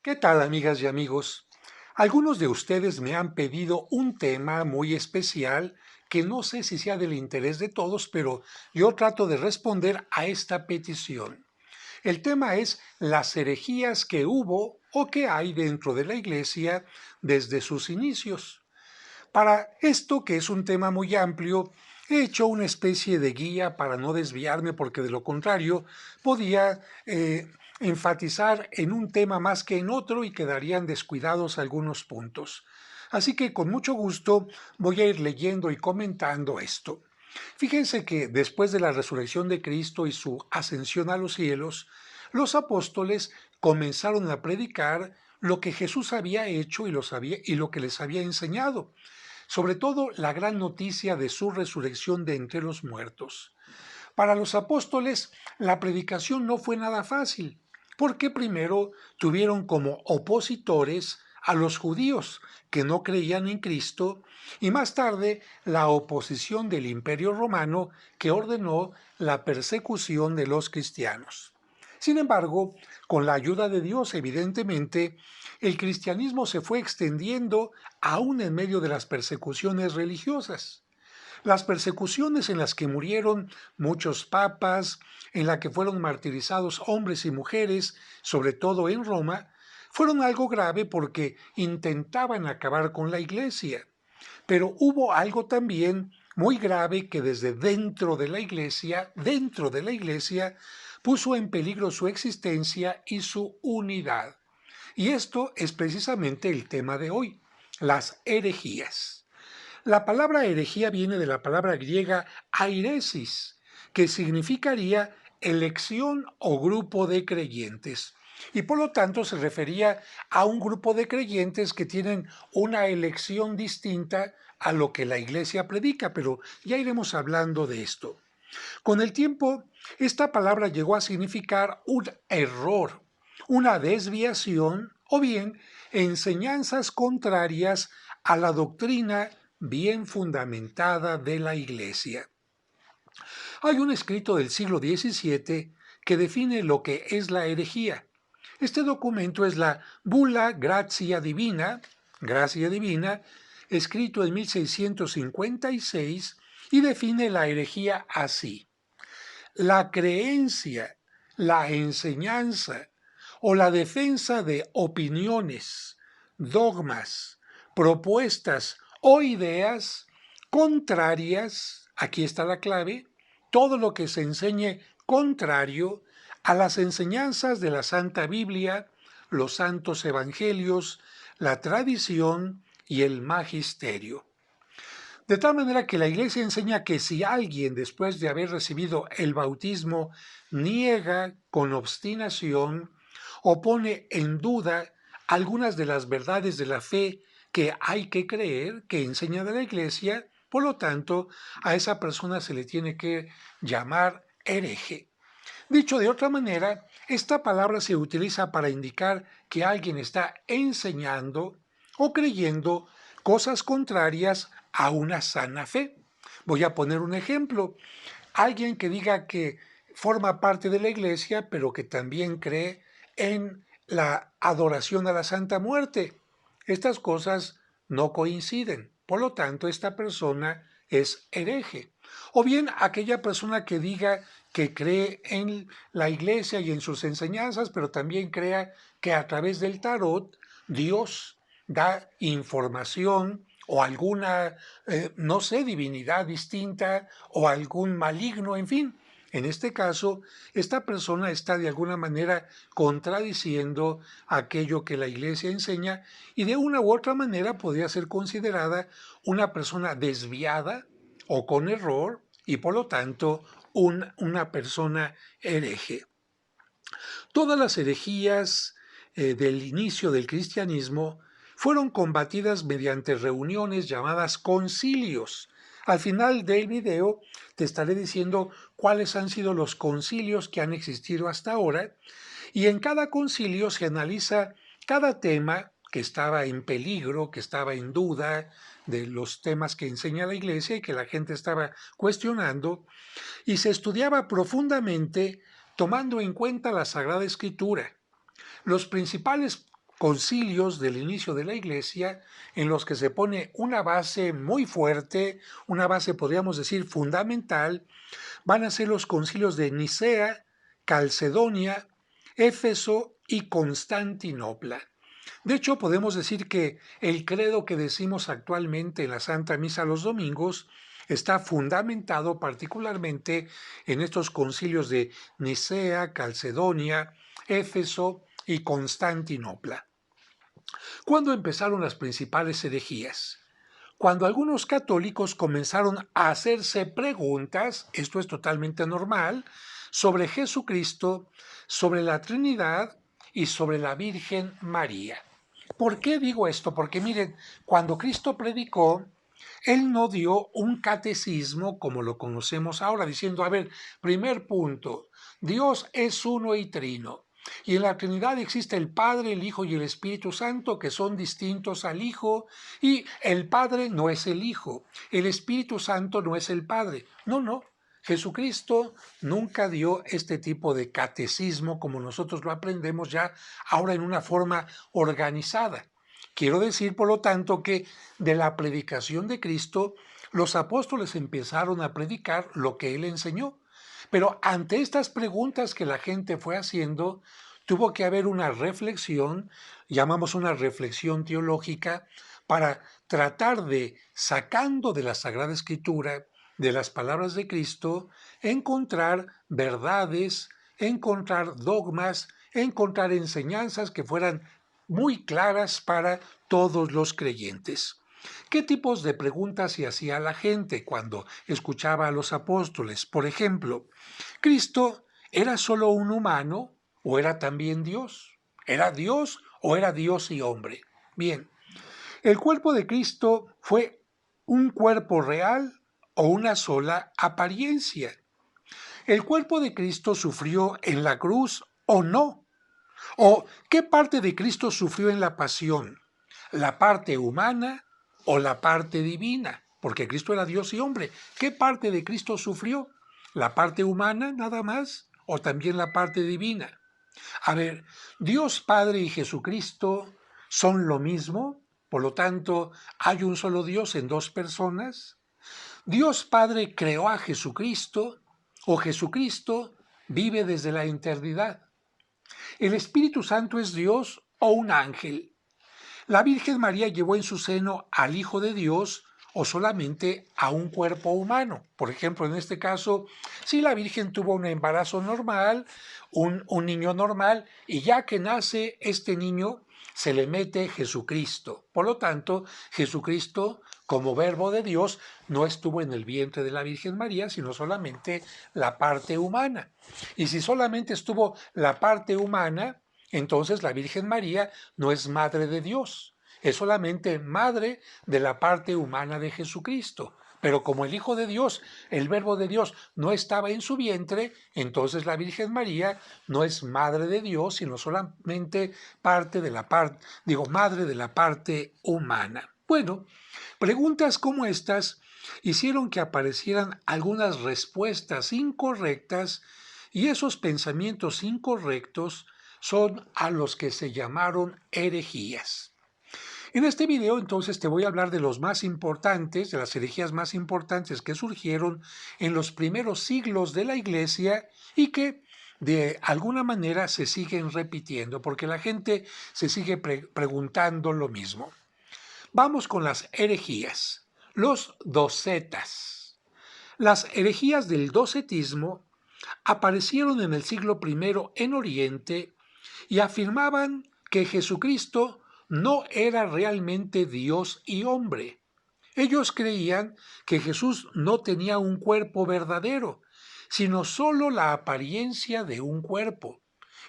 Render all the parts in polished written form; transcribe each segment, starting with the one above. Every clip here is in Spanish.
¿Qué tal, amigas y amigos? Algunos de ustedes me han pedido un tema muy especial que no sé si sea del interés de todos, pero yo trato de responder a esta petición. El tema es las herejías que hubo o que hay dentro de la Iglesia desde sus inicios. Para esto, que es un tema muy amplio, he hecho una especie de guía para no desviarme, porque de lo contrario podía enfatizar en un tema más que en otro y quedarían descuidados algunos puntos. Así que con mucho gusto voy a ir leyendo y comentando esto. Fíjense que después de la resurrección de Cristo y su ascensión a los cielos, los apóstoles comenzaron a predicar lo que Jesús había hecho y lo que les había enseñado, sobre todo la gran noticia de su resurrección de entre los muertos. Para los apóstoles, la predicación no fue nada fácil, porque primero tuvieron como opositores a los judíos que no creían en Cristo, y más tarde la oposición del Imperio Romano, que ordenó la persecución de los cristianos. Sin embargo, con la ayuda de Dios, evidentemente, el cristianismo se fue extendiendo aún en medio de las persecuciones religiosas. Las persecuciones en las que murieron muchos papas, en la que fueron martirizados hombres y mujeres, sobre todo en Roma, fueron algo grave porque intentaban acabar con la Iglesia. Pero hubo algo también muy grave que desde dentro de la Iglesia, puso en peligro su existencia y su unidad. Y esto es precisamente el tema de hoy, las herejías. La palabra herejía viene de la palabra griega airesis, que significaría elección o grupo de creyentes. Y por lo tanto se refería a un grupo de creyentes que tienen una elección distinta a lo que la iglesia predica, pero ya iremos hablando de esto. Con el tiempo, esta palabra llegó a significar un error, una desviación o bien enseñanzas contrarias a la doctrina bien fundamentada de la Iglesia. Hay un escrito del siglo XVII que define lo que es la herejía. Este documento es la Bula Gracia Divina, escrito en 1656, y define la herejía así: la creencia, la enseñanza o la defensa de opiniones, dogmas, propuestas o ideas contrarias, aquí está la clave, todo lo que se enseñe contrario a las enseñanzas de la Santa Biblia, los santos evangelios, la tradición y el magisterio. De tal manera que la Iglesia enseña que si alguien, después de haber recibido el bautismo, niega con obstinación o pone en duda algunas de las verdades de la fe que hay que creer, que enseña de la Iglesia, por lo tanto, a esa persona se le tiene que llamar hereje. Dicho de otra manera, esta palabra se utiliza para indicar que alguien está enseñando o creyendo cosas contrarias a una sana fe. Voy a poner un ejemplo. Alguien que diga que forma parte de la iglesia, pero que también cree en la adoración a la Santa Muerte. Estas cosas no coinciden. Por lo tanto, esta persona es hereje. O bien aquella persona que diga que cree en la iglesia y en sus enseñanzas, pero también crea que a través del tarot Dios da información o alguna, no sé, divinidad distinta o algún maligno, en fin. En este caso, esta persona está de alguna manera contradiciendo aquello que la iglesia enseña y de una u otra manera podría ser considerada una persona desviada o con error y por lo tanto una persona hereje. Todas las herejías del inicio del cristianismo fueron combatidas mediante reuniones llamadas concilios. Al final del video te estaré diciendo cuáles han sido los concilios que han existido hasta ahora, y en cada concilio se analiza cada tema que estaba en peligro, que estaba en duda de los temas que enseña la iglesia y que la gente estaba cuestionando, y se estudiaba profundamente tomando en cuenta la Sagrada Escritura. Los principales concilios del inicio de la Iglesia en los que se pone una base muy fuerte, una base podríamos decir fundamental, van a ser los concilios de Nicea, Calcedonia, Éfeso y Constantinopla. De hecho, podemos decir que el credo que decimos actualmente en la Santa Misa los domingos está fundamentado particularmente en estos concilios de Nicea, Calcedonia, Éfeso y Constantinopla. ¿Cuándo empezaron las principales herejías? Cuando algunos católicos comenzaron a hacerse preguntas, esto es totalmente normal, sobre Jesucristo, sobre la Trinidad y sobre la Virgen María. ¿Por qué digo esto? Porque miren, cuando Cristo predicó, Él no dio un catecismo como lo conocemos ahora, diciendo, a ver, primer punto, Dios es uno y trino. Y en la Trinidad existe el Padre, el Hijo y el Espíritu Santo, que son distintos al Hijo, y el Padre no es el Hijo, el Espíritu Santo no es el Padre. No, no. Jesucristo nunca dio este tipo de catecismo como nosotros lo aprendemos ya ahora en una forma organizada. Quiero decir, por lo tanto, que de la predicación de Cristo, los apóstoles empezaron a predicar lo que Él enseñó. Pero ante estas preguntas que la gente fue haciendo, tuvo que haber una reflexión, llamamos una reflexión teológica, para tratar de, sacando de la Sagrada Escritura, de las palabras de Cristo, encontrar verdades, encontrar dogmas, encontrar enseñanzas que fueran muy claras para todos los creyentes. ¿Qué tipos de preguntas se hacía la gente cuando escuchaba a los apóstoles? Por ejemplo, ¿Cristo era solo un humano o era también Dios? ¿Era Dios o era Dios y hombre? Bien, ¿el cuerpo de Cristo fue un cuerpo real o una sola apariencia? ¿El cuerpo de Cristo sufrió en la cruz o no? ¿O qué parte de Cristo sufrió en la pasión? ¿La parte humana o la parte divina? Porque Cristo era Dios y hombre. ¿Qué parte de Cristo sufrió? ¿La parte humana nada más o también la parte divina? A ver, Dios Padre y Jesucristo son lo mismo, por lo tanto, ¿hay un solo Dios en dos personas? ¿Dios Padre creó a Jesucristo o Jesucristo vive desde la eternidad? ¿El Espíritu Santo es Dios o un ángel? ¿La Virgen María llevó en su seno al Hijo de Dios o solamente a un cuerpo humano? Por ejemplo, en este caso, si la Virgen tuvo un embarazo normal, un niño normal, y ya que nace este niño, se le mete Jesucristo. Por lo tanto, Jesucristo, como verbo de Dios, no estuvo en el vientre de la Virgen María, sino solamente la parte humana. Y si solamente estuvo la parte humana, entonces la Virgen María no es madre de Dios, es solamente madre de la parte humana de Jesucristo. Pero como el Hijo de Dios, el Verbo de Dios, no estaba en su vientre, entonces la Virgen María no es madre de Dios, sino solamente parte de la parte, madre de la parte humana. Bueno, preguntas como estas hicieron que aparecieran algunas respuestas incorrectas y esos pensamientos incorrectos son a los que se llamaron herejías. En este video entonces te voy a hablar de los más importantes, de las herejías más importantes que surgieron en los primeros siglos de la Iglesia y que de alguna manera se siguen repitiendo porque la gente se sigue preguntando lo mismo. Vamos con las herejías. Los docetas. Las herejías del docetismo aparecieron en el siglo I en Oriente y afirmaban que Jesucristo no era realmente Dios y hombre. Ellos creían que Jesús no tenía un cuerpo verdadero, sino solo la apariencia de un cuerpo.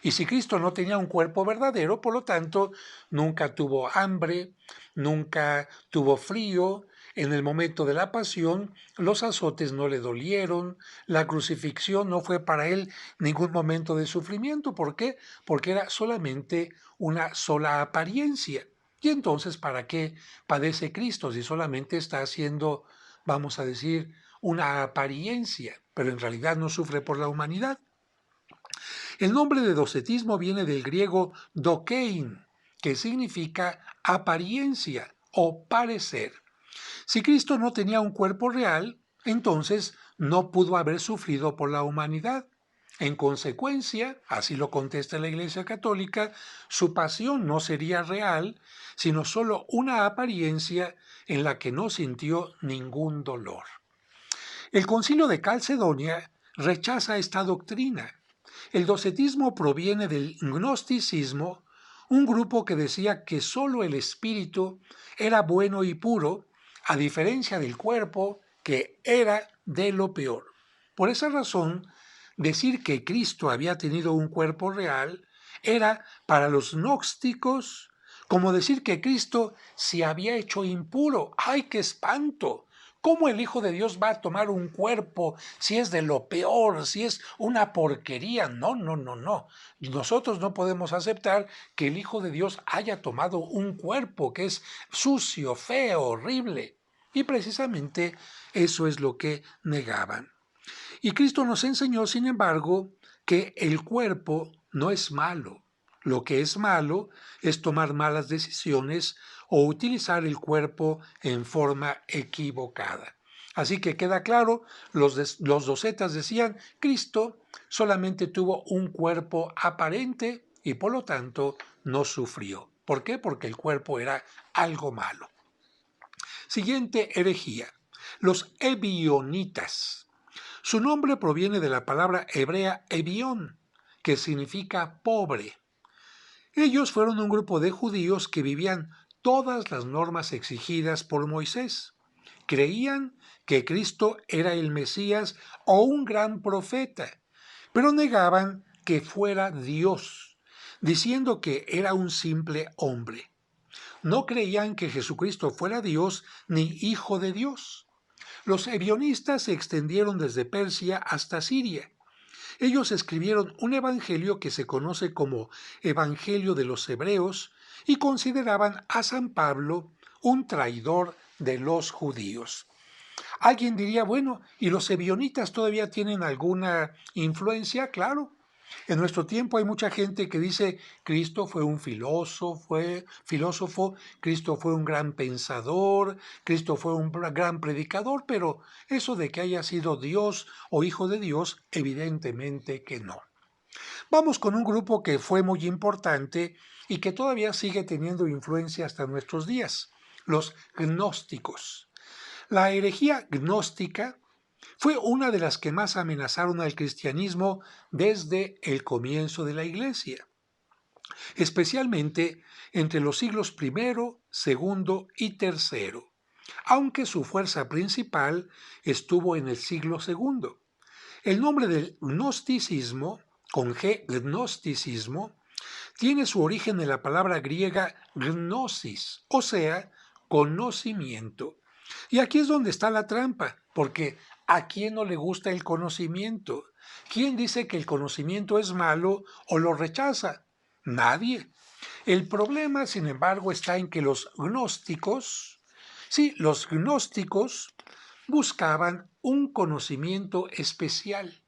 Y si Cristo no tenía un cuerpo verdadero, por lo tanto, nunca tuvo hambre, nunca tuvo frío, en el momento de la pasión, los azotes no le dolieron, la crucifixión no fue para él ningún momento de sufrimiento. ¿Por qué? Porque era solamente una sola apariencia. Y entonces, ¿para qué padece Cristo si solamente está haciendo, vamos a decir, una apariencia, pero en realidad no sufre por la humanidad? El nombre de docetismo viene del griego dokein, que significa apariencia o parecer. Si Cristo no tenía un cuerpo real, entonces no pudo haber sufrido por la humanidad. En consecuencia, así lo contesta la Iglesia Católica, su pasión no sería real, sino solo una apariencia en la que no sintió ningún dolor. El Concilio de Calcedonia rechaza esta doctrina. El docetismo proviene del gnosticismo, un grupo que decía que solo el espíritu era bueno y puro, a diferencia del cuerpo, que era de lo peor. Por esa razón, decir que Cristo había tenido un cuerpo real era para los gnósticos como decir que Cristo se había hecho impuro. ¡Ay, qué espanto! ¿Cómo el Hijo de Dios va a tomar un cuerpo si es de lo peor, si es una porquería? No, no, no, no. Nosotros no podemos aceptar que el Hijo de Dios haya tomado un cuerpo que es sucio, feo, horrible. Y precisamente eso es lo que negaban. Y Cristo nos enseñó, sin embargo, que el cuerpo no es malo. Lo que es malo es tomar malas decisiones o utilizar el cuerpo en forma equivocada. Así que queda claro, los docetas decían, Cristo solamente tuvo un cuerpo aparente y por lo tanto no sufrió. ¿Por qué? Porque el cuerpo era algo malo. Siguiente herejía, los ebionitas. Su nombre proviene de la palabra hebrea ebión, que significa pobre. Ellos fueron un grupo de judíos que vivían todas las normas exigidas por Moisés. Creían que Cristo era el Mesías o un gran profeta, pero negaban que fuera Dios, diciendo que era un simple hombre. No creían que Jesucristo fuera Dios ni hijo de Dios. Los ebionistas se extendieron desde Persia hasta Siria. Ellos escribieron un evangelio que se conoce como Evangelio de los Hebreos y consideraban a San Pablo un traidor de los judíos. Alguien diría, bueno, ¿y los ebionitas todavía tienen alguna influencia? Claro. En nuestro tiempo hay mucha gente que dice Cristo fue un filósofo, Cristo fue un gran pensador, Cristo fue un gran predicador, pero eso de que haya sido Dios o hijo de Dios, evidentemente que no. Vamos con un grupo que fue muy importante y que todavía sigue teniendo influencia hasta nuestros días, los gnósticos. La herejía gnóstica fue una de las que más amenazaron al cristianismo desde el comienzo de la Iglesia, especialmente entre los siglos I, II y III, aunque su fuerza principal estuvo en el siglo II. El nombre del gnosticismo, con G, gnosticismo, tiene su origen en la palabra griega gnosis, o sea, conocimiento. Y aquí es donde está la trampa, porque ¿a quién no le gusta el conocimiento? ¿Quién dice que el conocimiento es malo o lo rechaza? Nadie. El problema, sin embargo, está en que los gnósticos, sí, los gnósticos buscaban un conocimiento especial,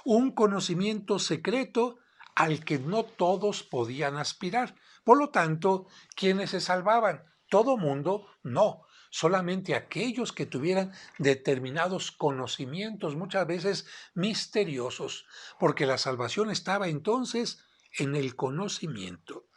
un conocimiento secreto al que no todos podían aspirar. Por lo tanto, ¿quiénes se salvaban? ¿Todo mundo? No, solamente aquellos que tuvieran determinados conocimientos, muchas veces misteriosos, porque la salvación estaba entonces en el conocimiento.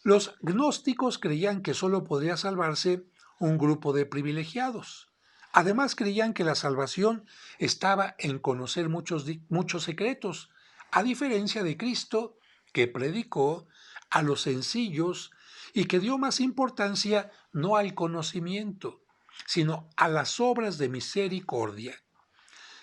Los gnósticos creían que solo podría salvarse un grupo de privilegiados. Además creían que la salvación estaba en conocer muchos secretos, a diferencia de Cristo, que predicó a los sencillos y que dio más importancia no al conocimiento, sino a las obras de misericordia.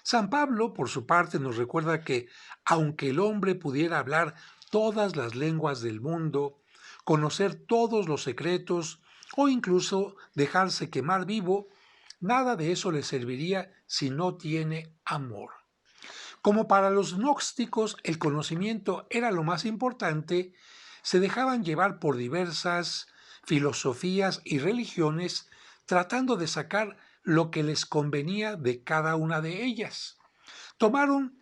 San Pablo, por su parte, nos recuerda que, aunque el hombre pudiera hablar todas las lenguas del mundo, conocer todos los secretos o incluso dejarse quemar vivo, nada de eso le serviría si no tiene amor. Como para los gnósticos el conocimiento era lo más importante, se dejaban llevar por diversas filosofías y religiones tratando de sacar lo que les convenía de cada una de ellas. Tomaron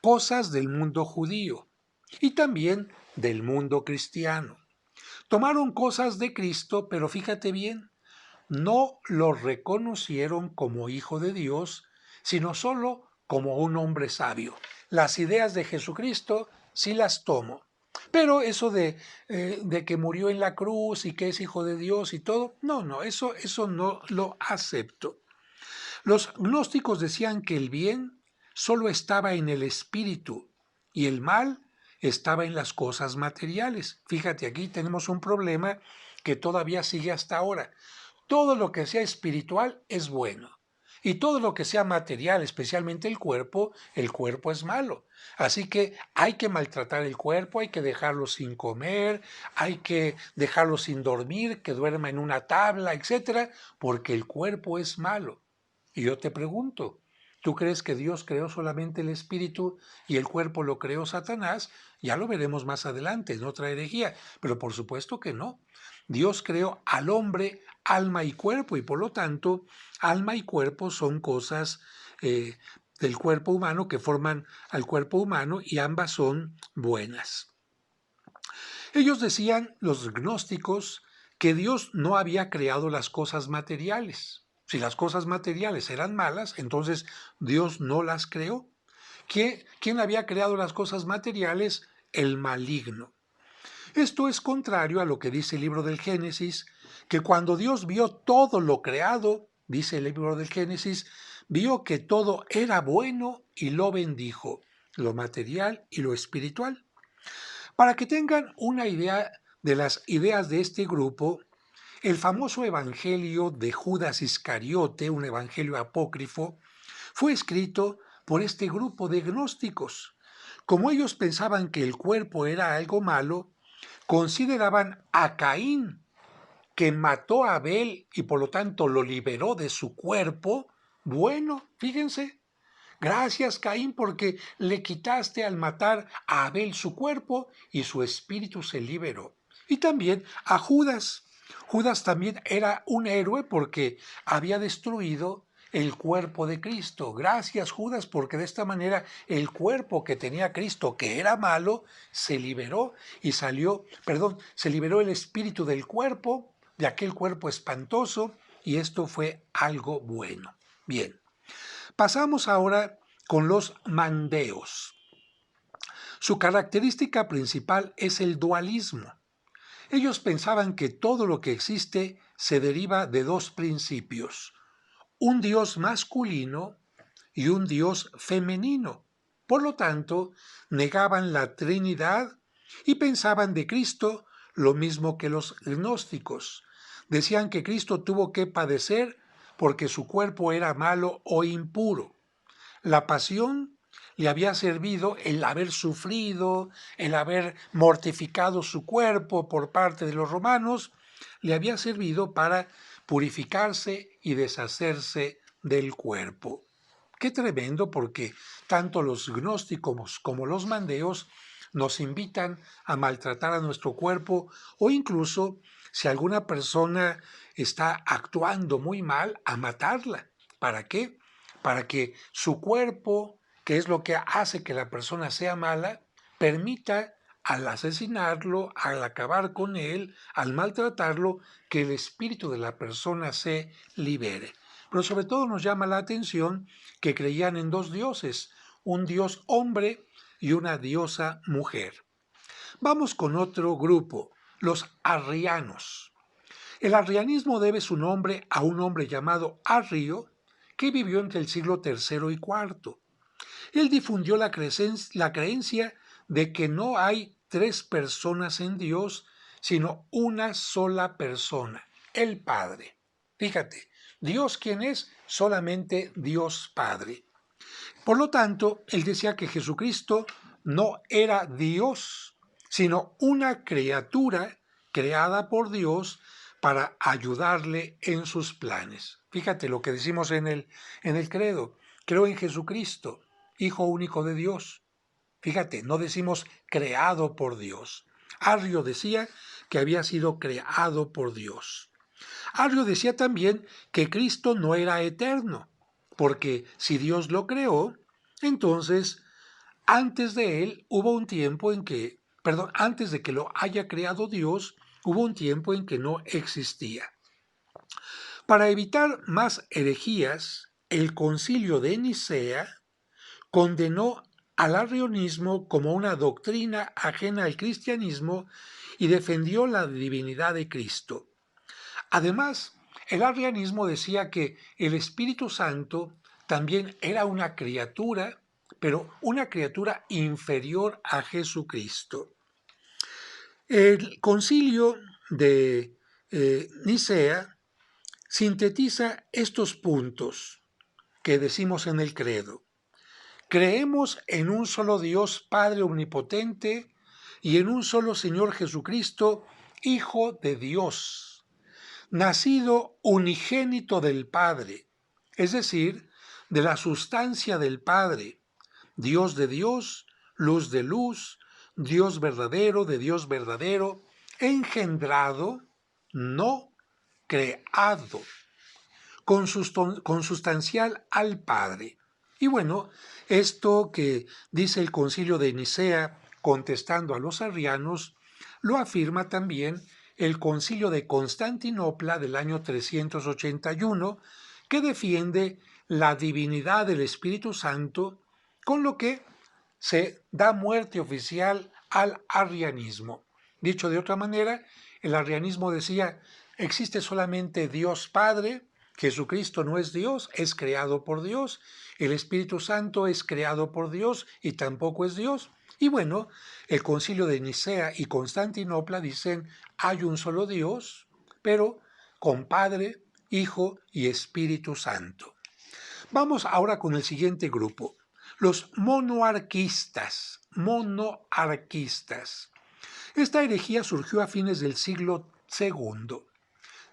cosas del mundo judío y también del mundo cristiano. Tomaron cosas de Cristo, pero fíjate bien, no lo reconocieron como hijo de Dios, sino solo como un hombre sabio. Las ideas de Jesucristo sí las tomo, pero eso de que murió en la cruz y que es hijo de Dios y todo, no, eso no lo acepto. Los gnósticos decían que el bien solo estaba en el espíritu y el mal estaba en las cosas materiales. Fíjate, aquí tenemos un problema que todavía sigue hasta ahora. Todo lo que sea espiritual es bueno. Y todo lo que sea material, especialmente el cuerpo es malo. Así que hay que maltratar el cuerpo, hay que dejarlo sin comer, hay que dejarlo sin dormir, que duerma en una tabla, etcétera, porque el cuerpo es malo. Y yo te pregunto, ¿tú crees que Dios creó solamente el espíritu y el cuerpo lo creó Satanás? Ya lo veremos más adelante en otra herejía, pero por supuesto que no. Dios creó al hombre, alma y cuerpo, y por lo tanto, alma y cuerpo son cosas del cuerpo humano que forman al cuerpo humano y ambas son buenas. Ellos decían, los gnósticos, que Dios no había creado las cosas materiales. Si las cosas materiales eran malas, entonces Dios no las creó. ¿Quién había creado las cosas materiales? El maligno. Esto es contrario a lo que dice el libro del Génesis, que cuando Dios vio todo lo creado, dice el libro del Génesis, vio que todo era bueno y lo bendijo, lo material y lo espiritual. Para que tengan una idea de las ideas de este grupo, el famoso evangelio de Judas Iscariote, un evangelio apócrifo, fue escrito por este grupo de gnósticos. Como ellos pensaban que el cuerpo era algo malo, consideraban a Caín, que mató a Abel y por lo tanto lo liberó de su cuerpo, bueno, fíjense, gracias Caín porque le quitaste al matar a Abel su cuerpo y su espíritu se liberó. Y también a Judas. Judas también era un héroe porque había destruido el cuerpo de Cristo. Gracias Judas porque de esta manera el cuerpo que tenía Cristo, que era malo, se liberó y se liberó el espíritu del cuerpo, de aquel cuerpo espantoso, y esto fue algo bueno. Bien. Pasamos ahora con los mandeos. Su característica principal es el dualismo. Ellos pensaban que todo lo que existe se deriva de dos principios, un Dios masculino y un Dios femenino. Por lo tanto, negaban la Trinidad y pensaban de Cristo lo mismo que los gnósticos. Decían que Cristo tuvo que padecer porque su cuerpo era malo o impuro. La pasión le había servido el haber sufrido, el haber mortificado su cuerpo por parte de los romanos, le había servido para purificarse y deshacerse del cuerpo. Qué tremendo porque tanto los gnósticos como los mandeos nos invitan a maltratar a nuestro cuerpo o incluso si alguna persona está actuando muy mal, a matarla. ¿Para qué? Para que su cuerpo, que es lo que hace que la persona sea mala, permita al asesinarlo, al acabar con él, al maltratarlo, que el espíritu de la persona se libere. Pero sobre todo nos llama la atención que creían en dos dioses, un dios hombre y una diosa mujer. Vamos con otro grupo, los arrianos. El arrianismo debe su nombre a un hombre llamado Arrio, que vivió entre el siglo III y IV. Él difundió la creencia de que no hay tres personas en Dios, sino una sola persona, el Padre. Fíjate, Dios quién es, solamente Dios Padre. Por lo tanto, él decía que Jesucristo no era Dios, sino una criatura creada por Dios para ayudarle en sus planes. Fíjate lo que decimos en el credo. Creo en Jesucristo, Hijo único de Dios. Fíjate, no decimos creado por Dios. Arrio decía que había sido creado por Dios. Arrio decía también que Cristo no era eterno, porque si Dios lo creó, entonces antes de él hubo un tiempo en que, perdón, antes de que lo haya creado Dios, Hubo un tiempo en que no existía. Para evitar más herejías, el Concilio de Nicea condenó al arrianismo como una doctrina ajena al cristianismo y defendió la divinidad de Cristo. Además, el arrianismo decía que el Espíritu Santo también era una criatura, pero una criatura inferior a Jesucristo. El concilio de Nicea sintetiza estos puntos que decimos en el credo. Creemos en un solo Dios Padre Omnipotente y en un solo Señor Jesucristo, Hijo de Dios, nacido unigénito del Padre, es decir, de la sustancia del Padre, Dios de Dios, luz de luz, Dios verdadero de Dios verdadero, engendrado, no creado, consustancial al Padre. Y bueno, esto que dice el Concilio de Nicea contestando a los arrianos, lo afirma también el Concilio de Constantinopla del año 381, que defiende la divinidad del Espíritu Santo, con lo que se da muerte oficial al arrianismo. Dicho de otra manera, el arrianismo decía, existe solamente Dios Padre, Jesucristo no es Dios, es creado por Dios, el Espíritu Santo es creado por Dios y tampoco es Dios. Y bueno, el Concilio de Nicea y Constantinopla dicen, hay un solo Dios, pero con Padre, Hijo y Espíritu Santo. Vamos ahora con el siguiente grupo, los monoarquistas. Esta herejía surgió a fines del siglo II.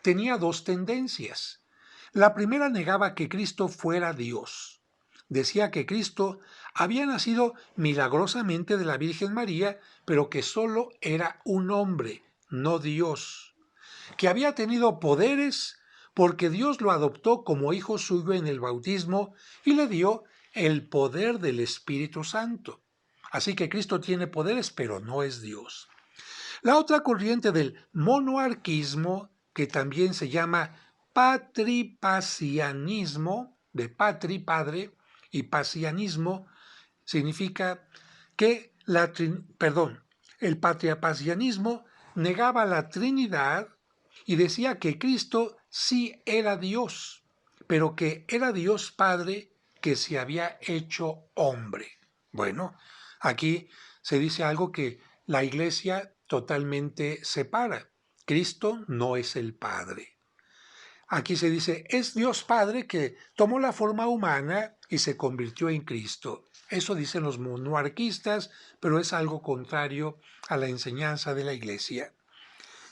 Tenía dos tendencias. La primera negaba que Cristo fuera Dios. Decía que Cristo había nacido milagrosamente de la Virgen María, pero que solo era un hombre, no Dios. Que había tenido poderes porque Dios lo adoptó como hijo suyo en el bautismo y le dio el poder del Espíritu Santo. Así que Cristo tiene poderes, pero no es Dios. La otra corriente del monoarquismo, que también se llama patripasianismo, de patri, padre, y pasianismo, significa que el patriapasianismo negaba la Trinidad y decía que Cristo sí era Dios, pero que era Dios Padre que se había hecho hombre. Bueno, aquí se dice algo que la Iglesia totalmente separa. Cristo no es el Padre. Aquí se dice, es Dios Padre que tomó la forma humana y se convirtió en Cristo. Eso dicen los monoarquistas, pero es algo contrario a la enseñanza de la Iglesia.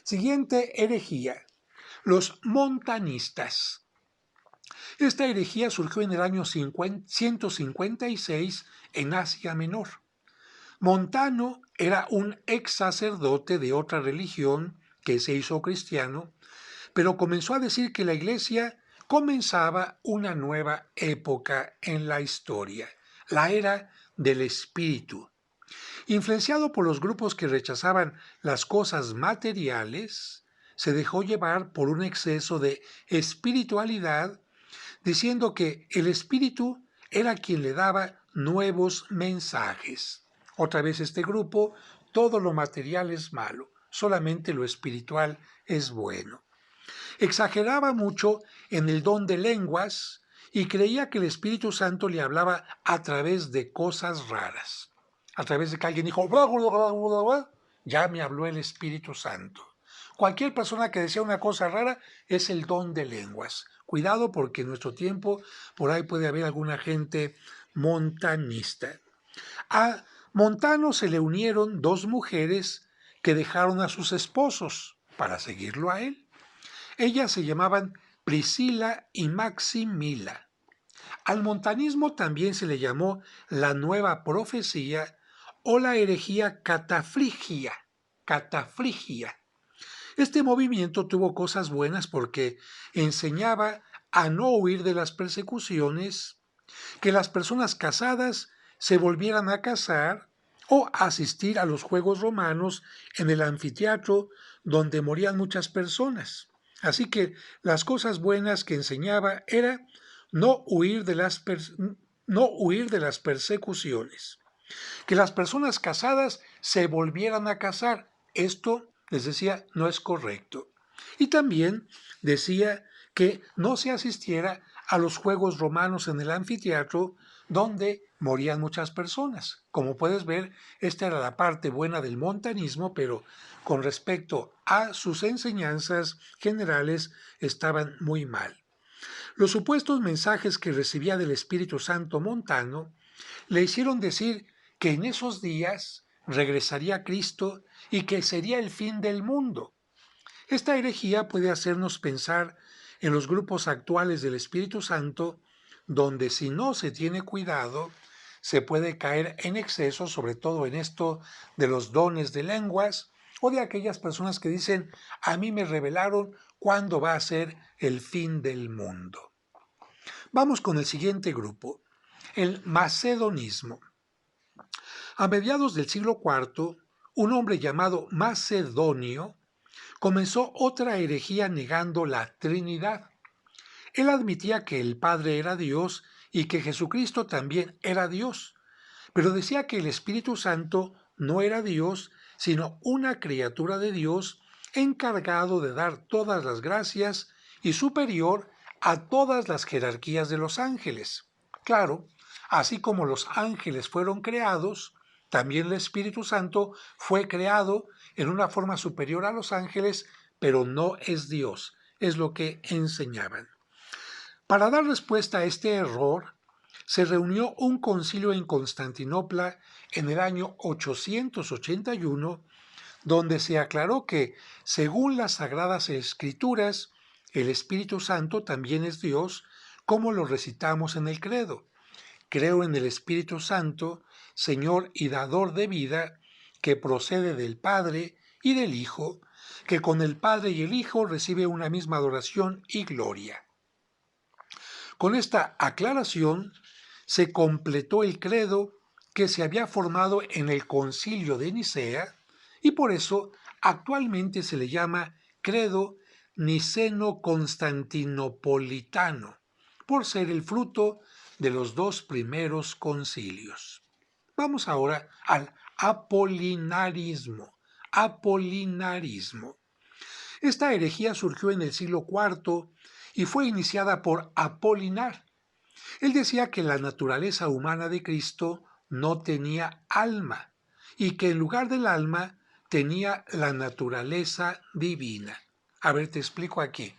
Siguiente herejía, los montanistas. Esta herejía surgió en el año 156 en Asia Menor. Montano era un ex sacerdote de otra religión que se hizo cristiano, pero comenzó a decir que la Iglesia comenzaba una nueva época en la historia, la era del Espíritu. Influenciado por los grupos que rechazaban las cosas materiales, se dejó llevar por un exceso de espiritualidad, diciendo que el Espíritu era quien le daba nuevos mensajes. Otra vez este grupo, todo lo material es malo, solamente lo espiritual es bueno. Exageraba mucho en el don de lenguas y creía que el Espíritu Santo le hablaba a través de cosas raras. A través de que alguien dijo, bla, bla, bla, bla, bla, ya me habló el Espíritu Santo. Cualquier persona que decía una cosa rara es el don de lenguas. Cuidado porque en nuestro tiempo por ahí puede haber alguna gente montanista. A Montano se le unieron dos mujeres que dejaron a sus esposos para seguirlo a él. Ellas se llamaban Priscila y Maximila. Al montanismo también se le llamó la nueva profecía o la herejía catafrigia. Este movimiento tuvo cosas buenas porque enseñaba a no huir de las persecuciones, que las personas casadas se volvieran a casar o asistir a los Juegos Romanos en el anfiteatro donde morían muchas personas. Así que las cosas buenas que enseñaba era no huir de las, no huir de las persecuciones. Que las personas casadas se volvieran a casar. Esto, les decía, no es correcto. Y también decía que no se asistiera a los juegos romanos en el anfiteatro donde morían muchas personas. Como puedes ver, esta era la parte buena del montanismo, pero con respecto a sus enseñanzas generales estaban muy mal. Los supuestos mensajes que recibía del Espíritu Santo montano le hicieron decir que en esos días regresaría Cristo y que sería el fin del mundo. Esta herejía puede hacernos pensar en los grupos actuales del Espíritu Santo, donde si no se tiene cuidado, se puede caer en exceso, sobre todo en esto de los dones de lenguas, o de aquellas personas que dicen, a mí me revelaron cuándo va a ser el fin del mundo. Vamos con el siguiente grupo, el macedonismo. A mediados del siglo IV, un hombre llamado Macedonio comenzó otra herejía negando la Trinidad. Él admitía que el Padre era Dios y que Jesucristo también era Dios, pero decía que el Espíritu Santo no era Dios, sino una criatura de Dios encargado de dar todas las gracias y superior a todas las jerarquías de los ángeles. Claro, así como los ángeles fueron creados, también el Espíritu Santo fue creado en una forma superior a los ángeles, pero no es Dios, es lo que enseñaban. Para dar respuesta a este error, se reunió un concilio en Constantinopla en el año 881, donde se aclaró que, según las Sagradas Escrituras, el Espíritu Santo también es Dios, como lo recitamos en el credo. Creo en el Espíritu Santo, Señor y dador de vida, que procede del Padre y del Hijo, que con el Padre y el Hijo recibe una misma adoración y gloria. Con esta aclaración se completó el credo que se había formado en el Concilio de Nicea y por eso actualmente se le llama credo niceno-constantinopolitano, por ser el fruto de los dos primeros concilios. Vamos ahora al apolinarismo. Apolinarismo. Esta herejía surgió en el siglo IV y fue iniciada por Apolinar. Él decía que la naturaleza humana de Cristo no tenía alma y que en lugar del alma tenía la naturaleza divina. A ver, te explico aquí.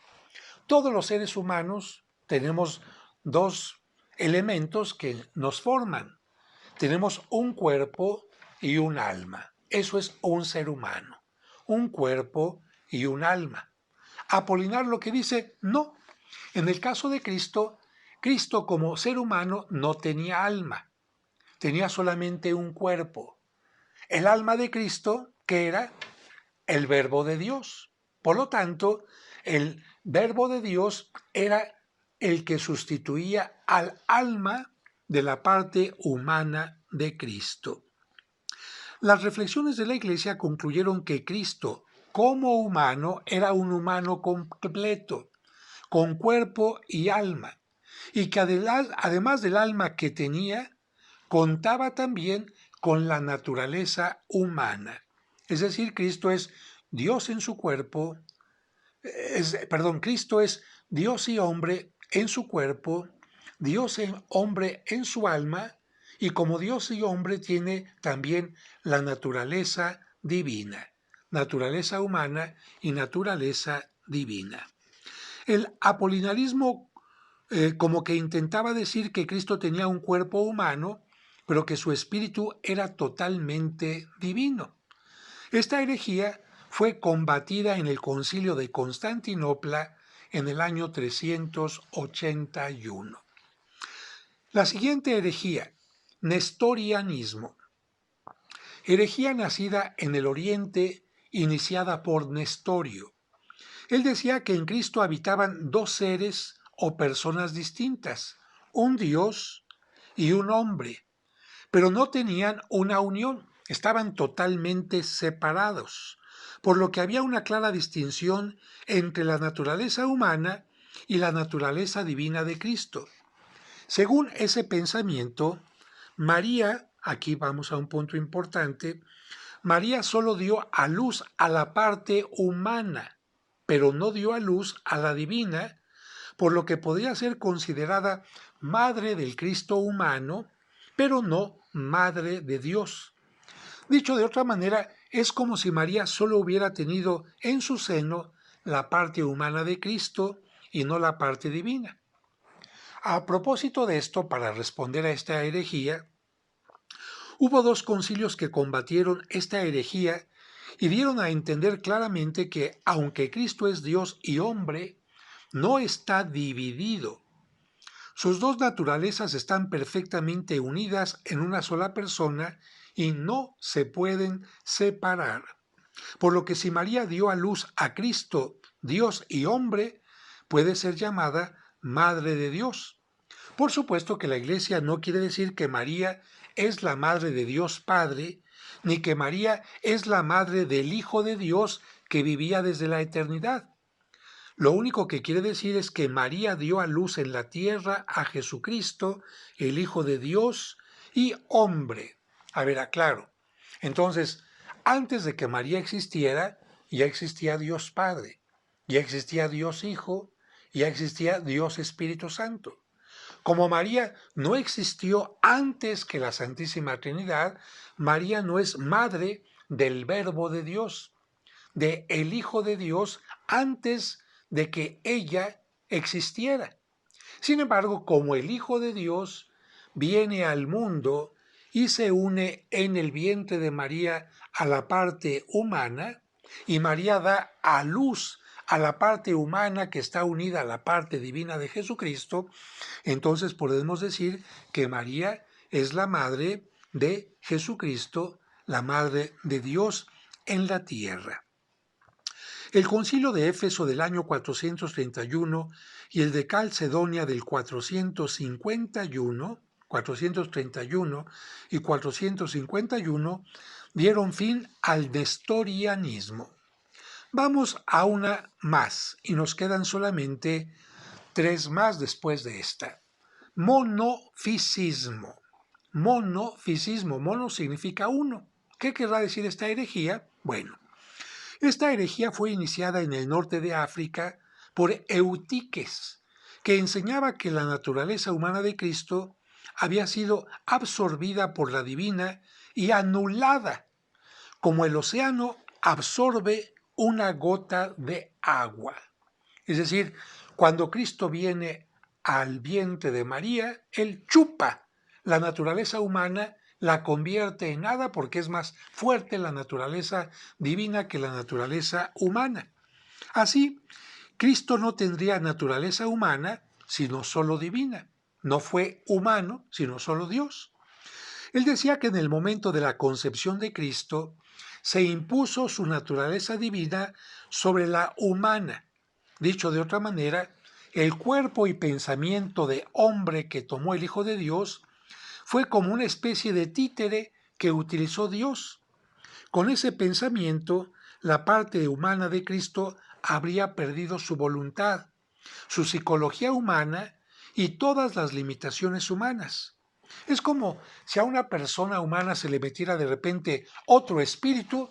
Todos los seres humanos tenemos dos elementos que nos forman. Tenemos un cuerpo y un alma. Eso es un ser humano. Un cuerpo y un alma. Apolinar lo que dice, no. En el caso de Cristo, Cristo como ser humano no tenía alma, tenía solamente un cuerpo. El alma de Cristo, que era el Verbo de Dios. Por lo tanto, el Verbo de Dios era el que sustituía al alma de la parte humana de Cristo. Las reflexiones de la Iglesia concluyeron que Cristo, como humano, era un humano completo, con cuerpo y alma, y que además del alma que tenía, contaba también con la naturaleza humana. Es decir, Cristo es Dios en su cuerpo, Cristo es Dios y hombre en su cuerpo, Dios y hombre en su alma, y como Dios y hombre tiene también la naturaleza divina, naturaleza humana y naturaleza divina. El apolinarismo como que intentaba decir que Cristo tenía un cuerpo humano, pero que su espíritu era totalmente divino. Esta herejía fue combatida en el Concilio de Constantinopla en el año 381. La siguiente herejía, nestorianismo. Herejía nacida en el Oriente, iniciada por Nestorio. Él decía que en Cristo habitaban dos seres o personas distintas, un Dios y un hombre, pero no tenían una unión, estaban totalmente separados. por lo que había una clara distinción entre la naturaleza humana y la naturaleza divina de Cristo. Según ese pensamiento, María, aquí vamos a un punto importante, María solo dio a luz a la parte humana, pero no dio a luz a la divina, por lo que podría ser considerada madre del Cristo humano, pero no madre de Dios. Dicho de otra manera, es como si María solo hubiera tenido en su seno la parte humana de Cristo y no la parte divina. A propósito de esto, para responder a esta herejía, hubo dos concilios que combatieron esta herejía y dieron a entender claramente que, aunque Cristo es Dios y hombre, no está dividido. Sus dos naturalezas están perfectamente unidas en una sola persona y no se pueden separar. Por lo que si María dio a luz a Cristo, Dios y hombre, puede ser llamada Madre de Dios. Por supuesto que la Iglesia no quiere decir que María es la Madre de Dios Padre, ni que María es la Madre del Hijo de Dios que vivía desde la eternidad. Lo único que quiere decir es que María dio a luz en la tierra a Jesucristo, el Hijo de Dios y hombre. A ver, aclaro. Entonces, antes de que María existiera, ya existía Dios Padre, ya existía Dios Hijo, ya existía Dios Espíritu Santo. Como María no existió antes que la Santísima Trinidad, María no es madre del Verbo de Dios, de el Hijo de Dios antes de que ella existiera. Sin embargo, como el Hijo de Dios viene al mundo y se une en el vientre de María a la parte humana, y María da a luz a la parte humana que está unida a la parte divina de Jesucristo, entonces podemos decir que María es la madre de Jesucristo, la madre de Dios en la tierra. El concilio de Éfeso del año 431 y el de Calcedonia del 431 y 451 dieron fin al nestorianismo. Vamos a una más y nos quedan solamente tres más después de esta. Monofisismo. Monofisismo. Mono significa uno. ¿Qué querrá decir esta herejía? Bueno, esta herejía fue iniciada en el norte de África por Eutiques, que enseñaba que la naturaleza humana de Cristo había sido absorbida por la divina y anulada, como el océano absorbe una gota de agua. Es decir, cuando Cristo viene al vientre de María, Él chupa la naturaleza humana, la convierte en nada porque es más fuerte la naturaleza divina que la naturaleza humana. Así, Cristo no tendría naturaleza humana, sino solo divina. No fue humano, sino solo Dios. Él decía que en el momento de la concepción de Cristo se impuso su naturaleza divina sobre la humana. Dicho de otra manera, el cuerpo y pensamiento de hombre que tomó el Hijo de Dios fue como una especie de títere que utilizó Dios. Con ese pensamiento, la parte humana de Cristo habría perdido su voluntad, su psicología humana y todas las limitaciones humanas. Es como si a una persona humana se le metiera de repente otro espíritu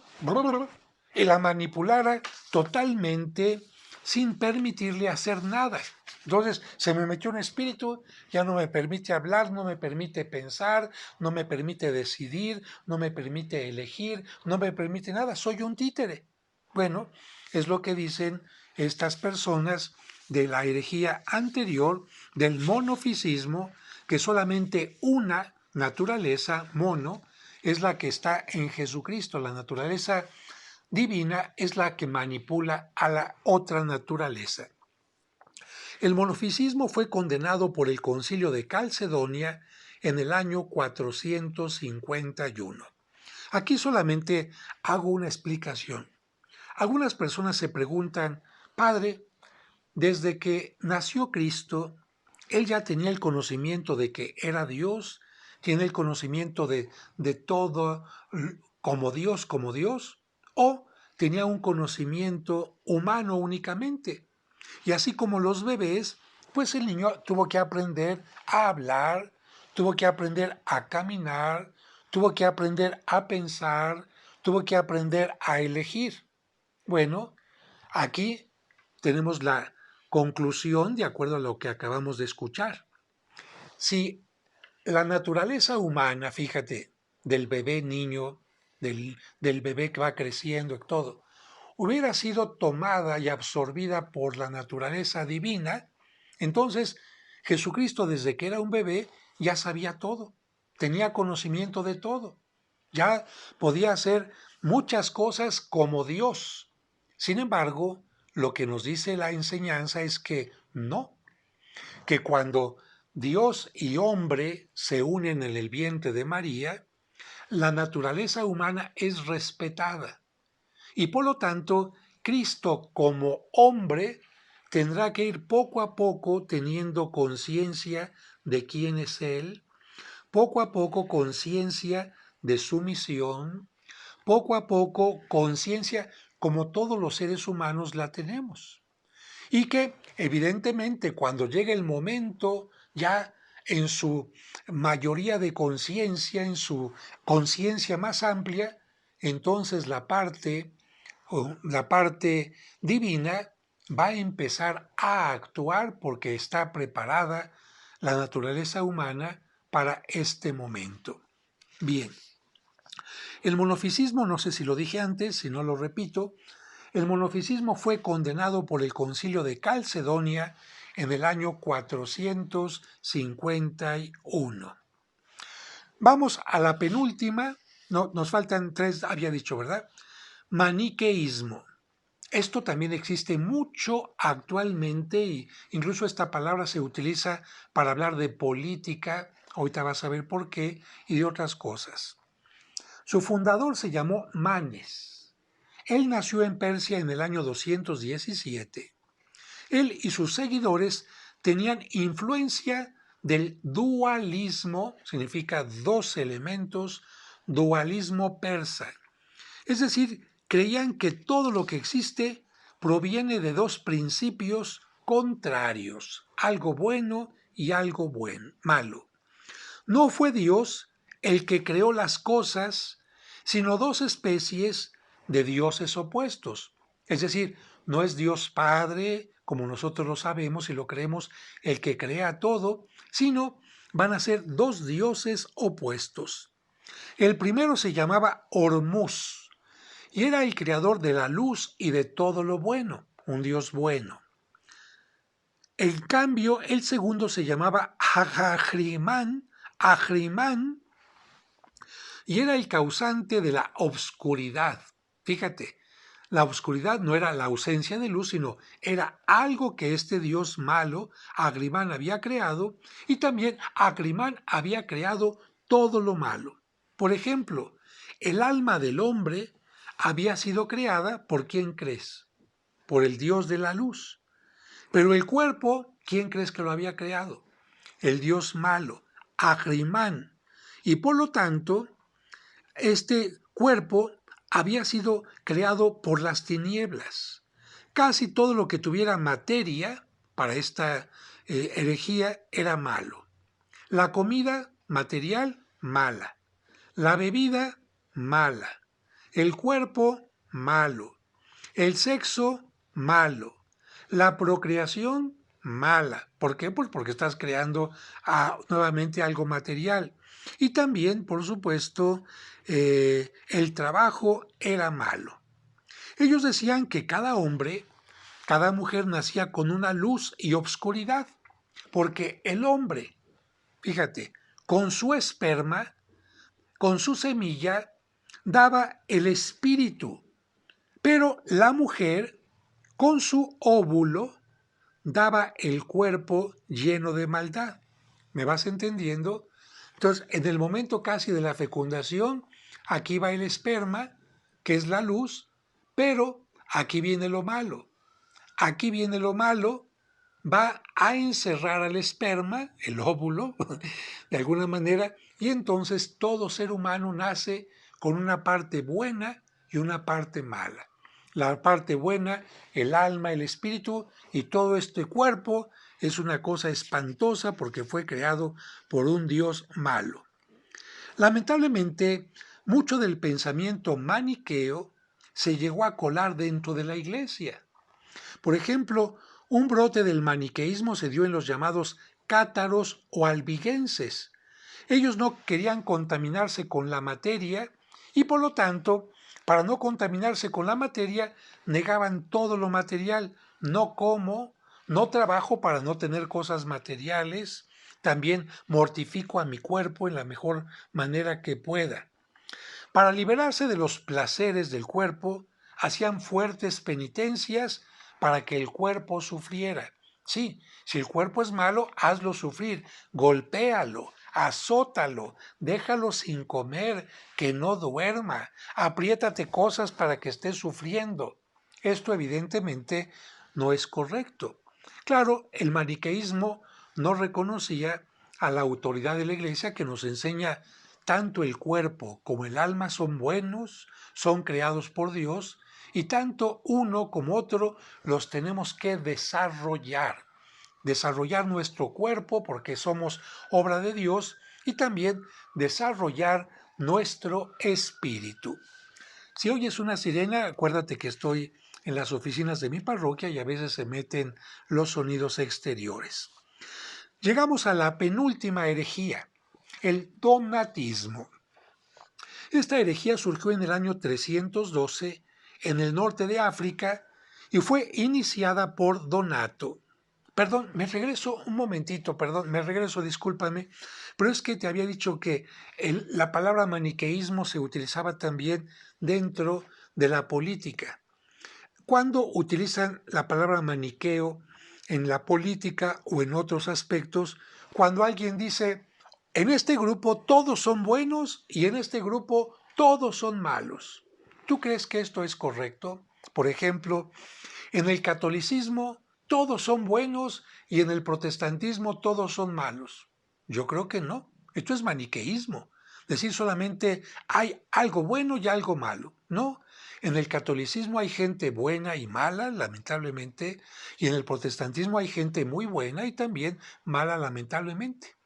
y la manipulara totalmente sin permitirle hacer nada. Entonces se me metió un espíritu, ya no me permite hablar, no me permite pensar, no me permite decidir, no me permite elegir, no me permite nada, soy un títere. Bueno, es lo que dicen estas personas de la herejía anterior, del monofisismo, que solamente una naturaleza, mono, es la que está en Jesucristo. La naturaleza divina es la que manipula a la otra naturaleza. El monofisismo fue condenado por el Concilio de Calcedonia en el año 451. Aquí solamente hago una explicación. Algunas personas se preguntan, Padre, desde que nació Cristo, Él ya tenía el conocimiento de que era Dios, tiene el conocimiento de todo como Dios, o tenía un conocimiento humano únicamente. Y así como los bebés, pues el niño tuvo que aprender a hablar, tuvo que aprender a caminar, tuvo que aprender a pensar, tuvo que aprender a elegir. Bueno, aquí tenemos la conclusión de acuerdo a lo que acabamos de escuchar. Si la naturaleza humana, fíjate, del bebé niño, del bebé que va creciendo y todo, hubiera sido tomada y absorbida por la naturaleza divina, entonces Jesucristo desde que era un bebé ya sabía todo, tenía conocimiento de todo, ya podía hacer muchas cosas como Dios. Sin embargo, lo que nos dice la enseñanza es que no, que cuando Dios y hombre se unen en el vientre de María, la naturaleza humana es respetada y por lo tanto Cristo como hombre tendrá que ir poco a poco teniendo conciencia de quién es Él, poco a poco conciencia de su misión, poco a poco conciencia como todos los seres humanos la tenemos. Y que evidentemente cuando llegue el momento ya en su mayoría de conciencia, en su conciencia más amplia, entonces la parte divina va a empezar a actuar porque está preparada la naturaleza humana para este momento. Bien, el monofisismo, no sé si lo dije antes, si no lo repito, el monofisismo fue condenado por el Concilio de Calcedonia en el año 451. Vamos a la penúltima, no, nos faltan tres, había dicho, ¿verdad? Maniqueísmo. Esto también existe mucho actualmente y incluso esta palabra se utiliza para hablar de política, ahorita vas a ver por qué, y de otras cosas. Su fundador se llamó Manes. Él nació en Persia en el año 217. Él y sus seguidores tenían influencia del dualismo, significa dos elementos, dualismo persa. Es decir, creían que todo lo que existe proviene de dos principios contrarios, algo bueno y algo malo. No fue Dios el que creó las cosas, sino dos especies de dioses opuestos. Es decir, no es Dios Padre, como nosotros lo sabemos y lo creemos, el que crea todo, sino van a ser dos dioses opuestos. El primero se llamaba Hormuz y era el creador de la luz y de todo lo bueno, un dios bueno. En cambio, el segundo se llamaba Ahriman, y era el causante de la obscuridad. Fíjate, la obscuridad no era la ausencia de luz, sino era algo que este dios malo, Agrimán, había creado, y también Agrimán había creado todo lo malo. Por ejemplo, el alma del hombre había sido creada por ¿quién crees? Por el dios de la luz. Pero el cuerpo, ¿quién crees que lo había creado? El dios malo, Agrimán. Y por lo tanto, este cuerpo había sido creado por las tinieblas. Casi todo lo que tuviera materia para esta herejía era malo. La comida material, mala. La bebida, mala. El cuerpo, malo. El sexo, malo. La procreación, mala. ¿Por qué? Pues porque estás creando nuevamente algo material. Y también, por supuesto, el trabajo era malo. Ellos decían que cada hombre, cada mujer nacía con una luz y obscuridad, porque el hombre, fíjate, con su esperma, con su semilla, daba el espíritu, pero la mujer, con su óvulo, daba el cuerpo lleno de maldad. ¿Me vas entendiendo? Entonces, en el momento casi de la fecundación, aquí va el esperma, que es la luz, pero aquí viene lo malo. Aquí viene lo malo, va a encerrar al esperma, el óvulo, de alguna manera, y entonces todo ser humano nace con una parte buena y una parte mala. La parte buena, el alma, el espíritu y todo este cuerpo es una cosa espantosa porque fue creado por un Dios malo. Lamentablemente, mucho del pensamiento maniqueo se llegó a colar dentro de la iglesia. Por ejemplo, un brote del maniqueísmo se dio en los llamados cátaros o albigenses. Ellos no querían contaminarse con la materia y por lo tanto, para no contaminarse con la materia, negaban todo lo material. No como, no trabajo para no tener cosas materiales, también mortifico a mi cuerpo en la mejor manera que pueda. Para liberarse de los placeres del cuerpo, hacían fuertes penitencias para que el cuerpo sufriera. Sí, si el cuerpo es malo, hazlo sufrir, golpéalo, azótalo, déjalo sin comer, que no duerma, apriétate cosas para que esté sufriendo. Esto evidentemente no es correcto. Claro, el maniqueísmo no reconocía a la autoridad de la Iglesia que nos enseña tanto el cuerpo como el alma son buenos, son creados por Dios, y tanto uno como otro los tenemos que desarrollar. Desarrollar nuestro cuerpo porque somos obra de Dios y también desarrollar nuestro espíritu. Si oyes una sirena, acuérdate que estoy en las oficinas de mi parroquia y a veces se meten los sonidos exteriores. Llegamos a la penúltima herejía, el donatismo. Esta herejía surgió en el año 312 en el norte de África y fue iniciada por Donato. Perdón, me regreso un momentito, perdón, me regreso, discúlpame, pero es que te había dicho que la palabra maniqueísmo se utilizaba también dentro de la política. Cuando utilizan la palabra maniqueo en la política o en otros aspectos, cuando alguien dice, en este grupo todos son buenos y en este grupo todos son malos. ¿Tú crees que esto es correcto? Por ejemplo, en el catolicismo todos son buenos y en el protestantismo todos son malos. Yo creo que no. Esto es maniqueísmo. Decir solamente hay algo bueno y algo malo. No. En el catolicismo hay gente buena y mala, lamentablemente, y en el protestantismo hay gente muy buena y también mala, lamentablemente.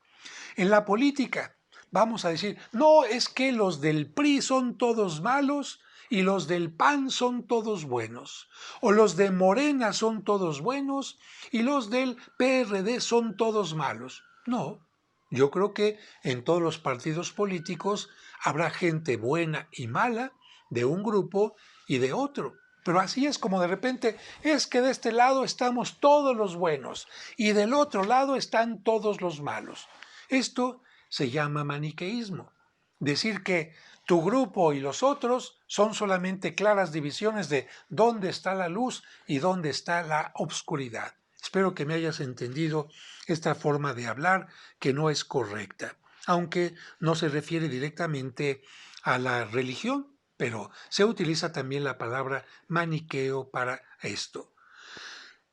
En la política, vamos a decir, no es que los del PRI son todos malos y los del PAN son todos buenos, o los de Morena son todos buenos y los del PRD son todos malos. No, yo creo que en todos los partidos políticos habrá gente buena y mala de un grupo y de otro. Pero así es como de repente es que de este lado estamos todos los buenos y del otro lado están todos los malos. Esto se llama maniqueísmo. Decir que tu grupo y los otros son solamente claras divisiones de dónde está la luz y dónde está la obscuridad. Espero que me hayas entendido esta forma de hablar que no es correcta, aunque no se refiere directamente a la religión, pero se utiliza también la palabra maniqueo para esto.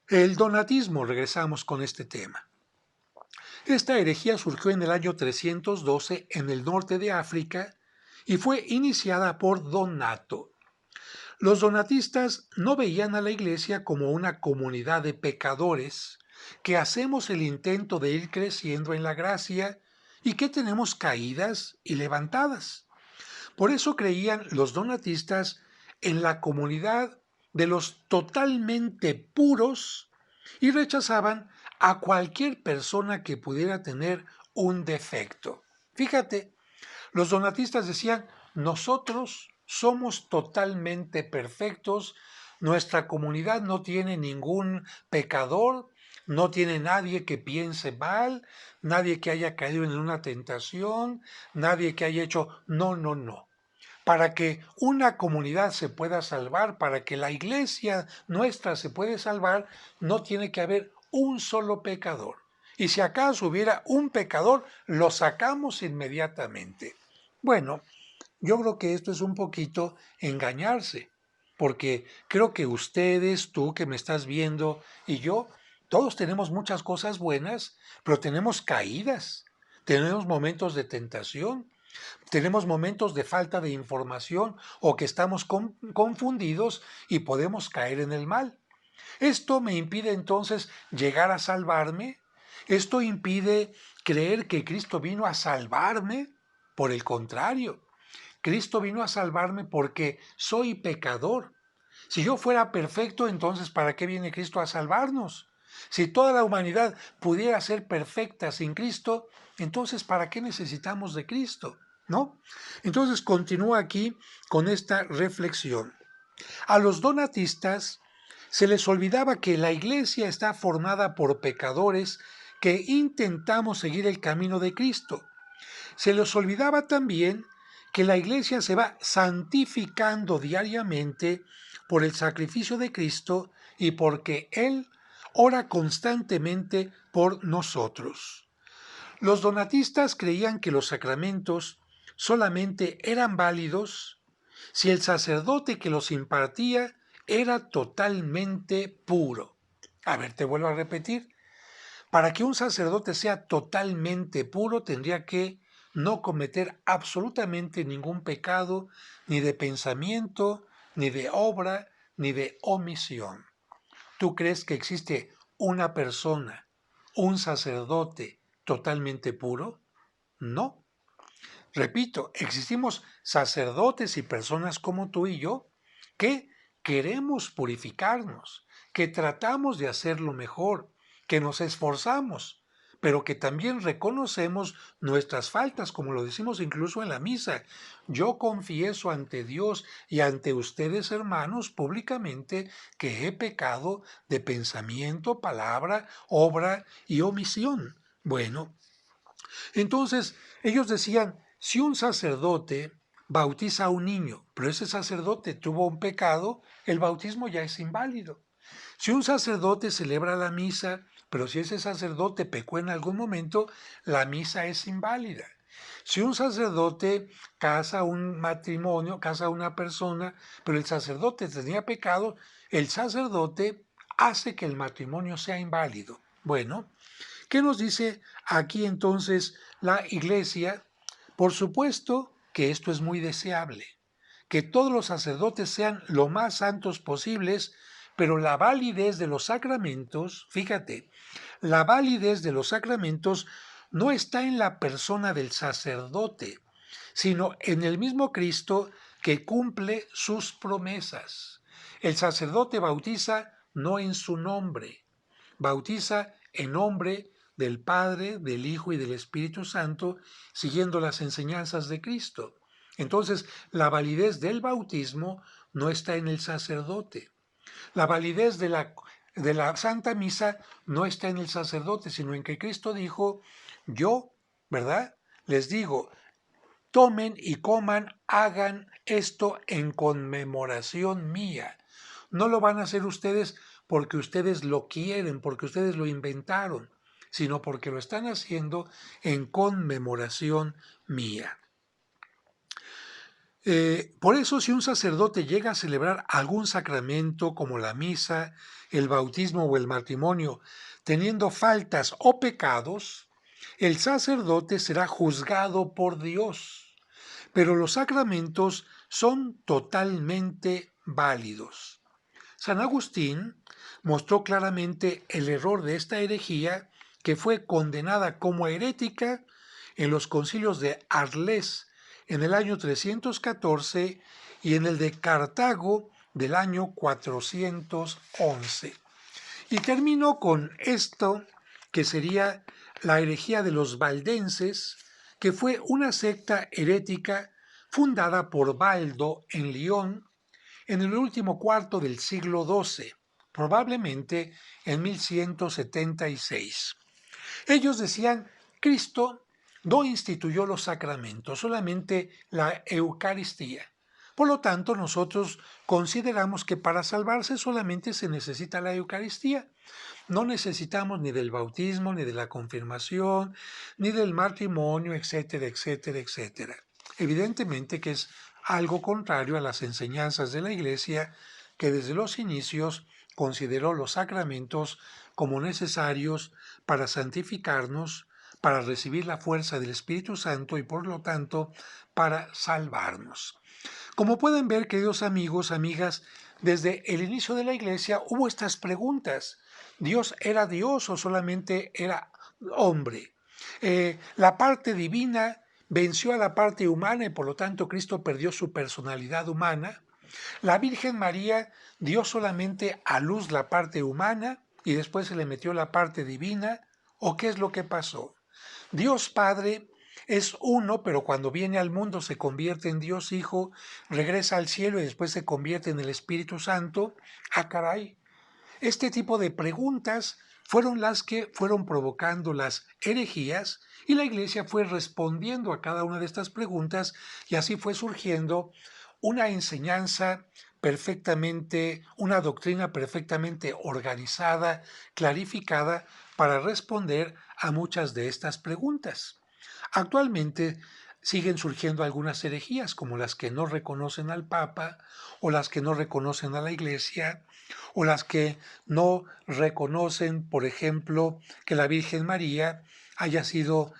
El donatismo, regresamos con este tema. Esta herejía surgió en el año 312 en el norte de África y fue iniciada por Donato. Los donatistas no veían a la iglesia como una comunidad de pecadores que hacemos el intento de ir creciendo en la gracia y que tenemos caídas y levantadas. Por eso creían los donatistas en la comunidad de los totalmente puros y rechazaban a cualquier persona que pudiera tener un defecto. Fíjate, los donatistas decían, nosotros somos totalmente perfectos, nuestra comunidad no tiene ningún pecador, no tiene nadie que piense mal, nadie que haya caído en una tentación, nadie que haya hecho, no, no, no. Para que una comunidad se pueda salvar, para que la iglesia nuestra se pueda salvar, no tiene que haber un solo pecador. Y si acaso hubiera un pecador, lo sacamos inmediatamente. Bueno, yo creo que esto es un poquito engañarse, porque creo que ustedes, tú que me estás viendo y yo, todos tenemos muchas cosas buenas, pero tenemos caídas, tenemos momentos de tentación. Tenemos momentos de falta de información o que estamos confundidos y podemos caer en el mal. ¿Esto me impide entonces llegar a salvarme? ¿Esto impide creer que Cristo vino a salvarme? Por el contrario, Cristo vino a salvarme porque soy pecador. Si yo fuera perfecto, entonces ¿para qué viene Cristo a salvarnos? Si toda la humanidad pudiera ser perfecta sin Cristo, entonces ¿para qué necesitamos de Cristo? ¿No? Entonces continúa aquí con esta reflexión. A los donatistas se les olvidaba que la iglesia está formada por pecadores que intentamos seguir el camino de Cristo. Se les olvidaba también que la iglesia se va santificando diariamente por el sacrificio de Cristo y porque Él ora constantemente por nosotros. Los donatistas creían que los sacramentos solamente eran válidos si el sacerdote que los impartía era totalmente puro. A ver, te vuelvo a repetir. Para que un sacerdote sea totalmente puro, tendría que no cometer absolutamente ningún pecado, ni de pensamiento, ni de obra, ni de omisión. ¿Tú crees que existe una persona, un sacerdote totalmente puro? No. Repito, existimos sacerdotes y personas como tú y yo que queremos purificarnos, que tratamos de hacerlo mejor, que nos esforzamos, pero que también reconocemos nuestras faltas, como lo decimos incluso en la misa. Yo confieso ante Dios y ante ustedes, hermanos, públicamente que he pecado de pensamiento, palabra, obra y omisión. Bueno, entonces, ellos decían, si un sacerdote bautiza a un niño, pero ese sacerdote tuvo un pecado, el bautismo ya es inválido. Si un sacerdote celebra la misa, pero si ese sacerdote pecó en algún momento, la misa es inválida. Si un sacerdote casa un matrimonio, casa a una persona, pero el sacerdote tenía pecado, el sacerdote hace que el matrimonio sea inválido. Bueno, ¿qué nos dice aquí entonces la Iglesia? Por supuesto que esto es muy deseable, que todos los sacerdotes sean lo más santos posibles, pero la validez de los sacramentos, fíjate, la validez de los sacramentos no está en la persona del sacerdote, sino en el mismo Cristo que cumple sus promesas. El sacerdote bautiza no en su nombre, bautiza en nombre del Padre, del Hijo y del Espíritu Santo, siguiendo las enseñanzas de Cristo. Entonces, la validez del bautismo no está en el sacerdote. La validez de la Santa Misa no está en el sacerdote, sino en que Cristo dijo, yo, ¿verdad? Les digo, tomen y coman, hagan esto en conmemoración mía. No lo van a hacer ustedes porque ustedes lo quieren, porque ustedes lo inventaron, sino porque lo están haciendo en conmemoración mía. Por eso, si un sacerdote llega a celebrar algún sacramento como la misa, el bautismo o el matrimonio, teniendo faltas o pecados, el sacerdote será juzgado por Dios. Pero los sacramentos son totalmente válidos. San Agustín mostró claramente el error de esta herejía que fue condenada como herética en los concilios de Arles en el año 314 y en el de Cartago del año 411. Y termino con esto que sería la herejía de los valdenses, que fue una secta herética fundada por Baldo en Lyon en el último cuarto del siglo XII, probablemente en 1176. Ellos decían, Cristo no instituyó los sacramentos, solamente la Eucaristía. Por lo tanto, nosotros consideramos que para salvarse solamente se necesita la Eucaristía. No necesitamos ni del bautismo, ni de la confirmación, ni del matrimonio, etcétera, etcétera, etcétera. Evidentemente que es algo contrario a las enseñanzas de la Iglesia, que desde los inicios consideró los sacramentos como necesarios para santificarnos, para recibir la fuerza del Espíritu Santo y por lo tanto para salvarnos. Como pueden ver, queridos amigos, amigas, desde el inicio de la iglesia hubo estas preguntas. ¿Dios era Dios o solamente era hombre? La parte divina venció a la parte humana y por lo tanto Cristo perdió su personalidad humana. La Virgen María dio solamente a luz la parte humana y después se le metió la parte divina. ¿O qué es lo que pasó? Dios Padre es uno, pero cuando viene al mundo se convierte en Dios Hijo, regresa al cielo y después se convierte en el Espíritu Santo. Ah, caray. Este tipo de preguntas fueron las que fueron provocando las herejías y la Iglesia fue respondiendo a cada una de estas preguntas y así fue surgiendo una enseñanza perfectamente, una doctrina perfectamente organizada, clarificada para responder a muchas de estas preguntas. Actualmente siguen surgiendo algunas herejías como las que no reconocen al Papa o las que no reconocen a la Iglesia o las que no reconocen, por ejemplo, que la Virgen María haya sido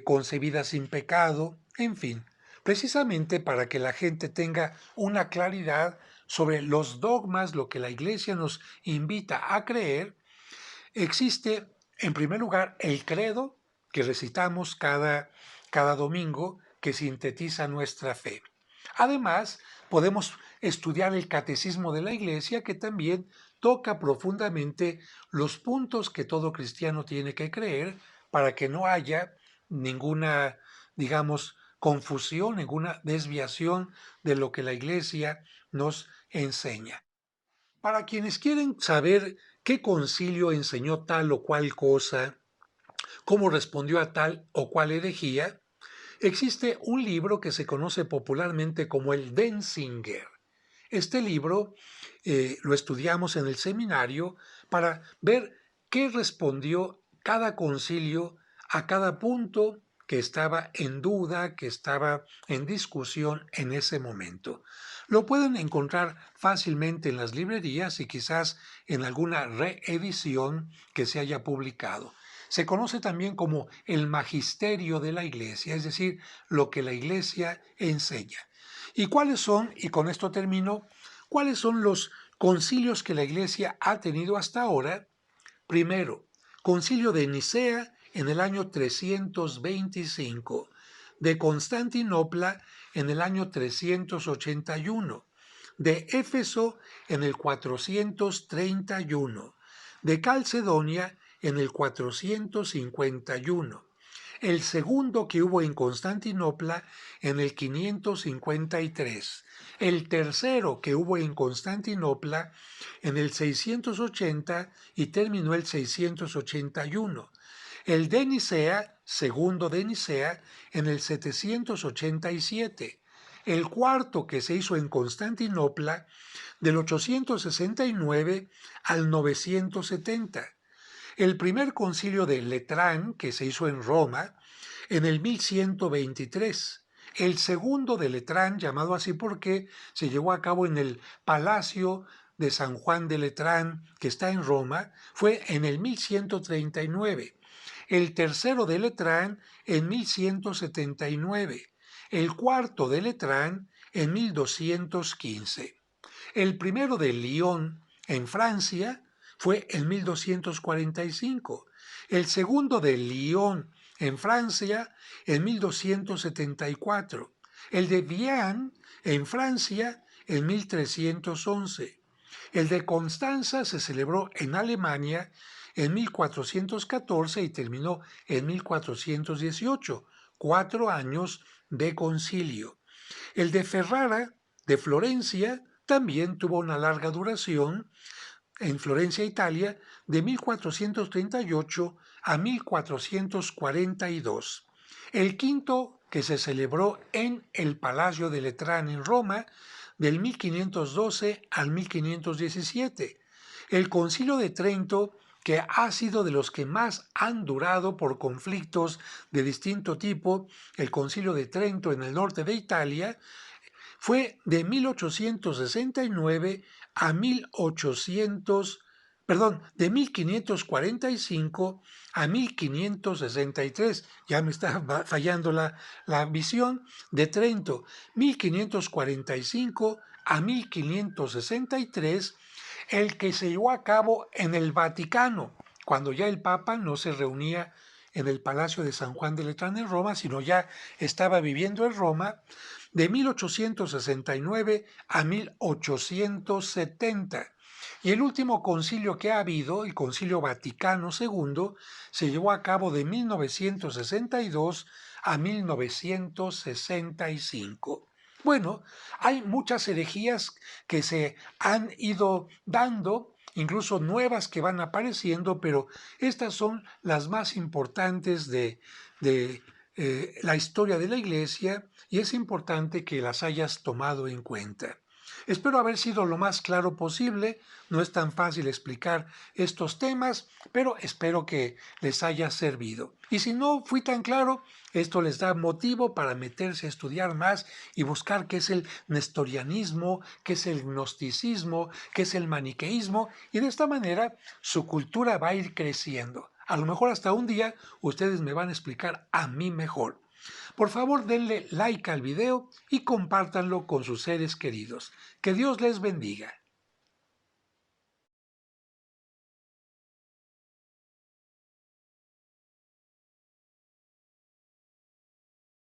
concebida sin pecado, en fin, precisamente para que la gente tenga una claridad sobre los dogmas, lo que la Iglesia nos invita a creer. Existe, en primer lugar, el credo que recitamos cada domingo, que sintetiza nuestra fe. Además, podemos estudiar el catecismo de la Iglesia, que también toca profundamente los puntos que todo cristiano tiene que creer para que no haya ninguna, digamos, confusión, ninguna desviación de lo que la Iglesia nos enseña. Para quienes quieren saber qué concilio enseñó tal o cual cosa, cómo respondió a tal o cual herejía, existe un libro que se conoce popularmente como el Denzinger. Este libro lo estudiamos en el seminario para ver qué respondió cada concilio a cada punto que estaba en duda, que estaba en discusión en ese momento. Lo pueden encontrar fácilmente en las librerías y quizás en alguna reedición que se haya publicado. Se conoce también como el magisterio de la Iglesia, es decir, lo que la Iglesia enseña. ¿Y cuáles son, y con esto termino, cuáles son los concilios que la Iglesia ha tenido hasta ahora? Primero, concilio de Nicea en el año 325, de Constantinopla en el año 381, de Éfeso en el 431, de Calcedonia en el 451, el segundo que hubo en Constantinopla en el 553, el tercero que hubo en Constantinopla en el 680 y terminó el 681, el de Nicea, segundo de Nicea, en el 787, el cuarto que se hizo en Constantinopla del 869 al 970, el primer concilio de Letrán, que se hizo en Roma, en el 1123. El segundo de Letrán, llamado así porque se llevó a cabo en el Palacio de San Juan de Letrán, que está en Roma, fue en el 1139. El tercero de Letrán en 1179. El cuarto de Letrán en 1215. El primero de Lyon, en Francia, fue en 1245. El segundo de Lyon, en Francia, en 1274. El de Vienne, en Francia, en 1311. El de Constanza se celebró en Alemania en 1414 y terminó en 1418, 4 años de concilio. El de Ferrara, de Florencia, también tuvo una larga duración en Florencia, Italia, de 1438 a 1442. El quinto, que se celebró en el Palacio de Letrán en Roma, del 1512 al 1517. El Concilio de Trento, que ha sido de los que más han durado por conflictos de distinto tipo, el Concilio de Trento en el norte de Italia, fue de 1869 a 1872. perdón, de 1545 a 1563, ya me está fallando la visión, de Trento, 1545 a 1563, el que se llevó a cabo en el Vaticano, cuando ya el Papa no se reunía en el Palacio de San Juan de Letrán en Roma, sino ya estaba viviendo en Roma, de 1869 a 1870. Y el último concilio que ha habido, el Concilio Vaticano II, se llevó a cabo de 1962 a 1965. Bueno, hay muchas herejías que se han ido dando, incluso nuevas que van apareciendo, pero estas son las más importantes de la historia de la Iglesia y es importante que las hayas tomado en cuenta. Espero haber sido lo más claro posible. No es tan fácil explicar estos temas, pero espero que les haya servido. Y si no fui tan claro, esto les da motivo para meterse a estudiar más y buscar qué es el nestorianismo, qué es el gnosticismo, qué es el maniqueísmo, y de esta manera su cultura va a ir creciendo. A lo mejor hasta un día ustedes me van a explicar a mí mejor. Por favor, denle like al video y compártanlo con sus seres queridos. Que Dios les bendiga.